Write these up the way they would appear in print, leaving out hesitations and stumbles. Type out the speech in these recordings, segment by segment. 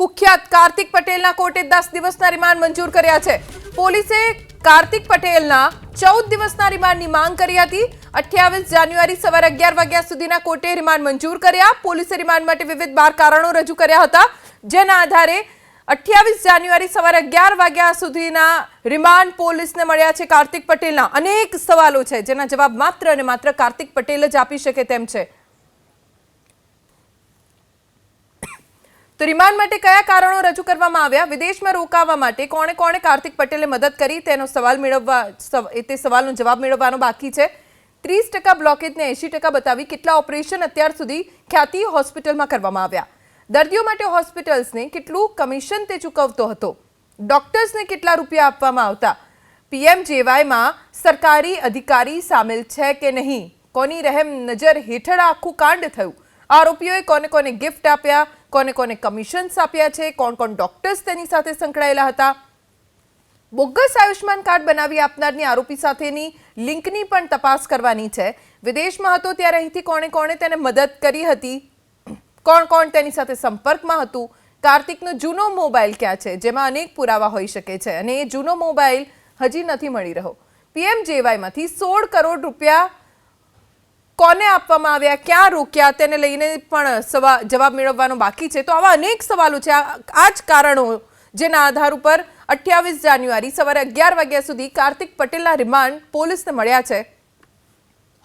કુખ્યાત કાર્તિક પટેલના કોર્ટે 10 દિવસના રિમાન્ડ મંજૂર કર્યા છે। પોલીસે કાર્તિક પટેલના 14 દિવસના રિમાન્ડની માંગ કરી હતી। 28 જાન્યુઆરી સવારે 11 વાગ્યા સુધીના કોર્ટે રિમાન્ડ મંજૂર કર્યા। પોલીસે રિમાન્ડ માટે વિવિધ 12 કારણો રજૂ કર્યા હતા, જેના આધારે 28 જાન્યુઆરી સવારે 11 વાગ્યા સુધીના રિમાન્ડ પોલીસને મળ્યા છે। કાર્તિક પટેલના અનેક સવાલો છે, જેના જવાબ માત્ર અને માત્ર કાર્તિક પટેલ જ આપી શકે તેમ છે। તો રિમાન્ડ માટે કયા કારણો રજૂ કરવામાં આવ્યા, વિદેશમાં રોકાવા માટે કોણે કોણે કાર્તિક પટેલે મદદ કરી તેનો સવાલનો જવાબ મેળવવાનો બાકી છે। 30% બ્લોકેજને 80% બતાવી કેટલા ઓપરેશન અત્યાર સુધી ખ્યાતિ હોસ્પિટલમાં કરવામાં આવ્યા, દર્દીઓ માટે હોસ્પિટલ્સને કેટલું કમિશન તે ચૂકવતો હતો, ડોક્ટર્સને કેટલા રૂપિયા આપવામાં આવતા, પીએમજેવાયમાં સરકારી અધિકારી સામેલ છે કે નહીં, કોની રહેમ નજર હેઠળ આખું કાંડ થયું, આરોપીઓએ કોને કોને ગિફ્ટ આપ્યા, કોને કોને કમિશન્સ આપ્યા છે, કોણ કોણ ડોક્ટર્સ તેની સાથે સંકળાયેલા હતા, બોગસ આયુષ્માન કાર્ડ બનાવી આપનારની આરોપી સાથેની લિંકની પણ તપાસ કરવાની છે। વિદેશમાં હતો ત્યારે અહીંથી કોણે કોણે તેને મદદ કરી હતી, કોણ કોણ તેની સાથે સંપર્કમાં હતું, કાર્તિકનો જૂનો મોબાઈલ ક્યાં છે, જેમાં અનેક પુરાવા હોઈ શકે છે અને એ જૂનો મોબાઈલ હજી નથી મળી રહ્યો, પીએમજેવાયમાંથી 16 કરોડ રૂપિયા કોને આપવામાં આવ્યા, ક્યાં રોક્યા, તેને લઈને પણ જવાબ મેળવવાનો બાકી છે। તો આવા અનેક સવાલો છે, આ જ કારણો જેના આધાર ઉપર 28 જાન્યુઆરી સવારે 11 વાગ્યા સુધી કાર્તિક પટેલના રિમાન્ડ પોલીસને મળ્યા છે।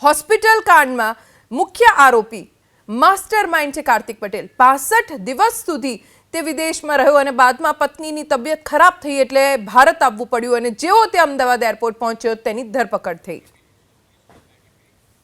હોસ્પિટલ કાંડમાં મુખ્ય આરોપી માસ્ટર માઇન્ડ છે કાર્તિક પટેલ। 65 દિવસ સુધી તે વિદેશમાં રહ્યો અને બાદમાં પત્નીની તબિયત ખરાબ થઈ એટલે ભારત આવવું પડ્યું અને જેવો તે અમદાવાદ એરપોર્ટ પહોંચ્યો તેની ધરપકડ થઈ।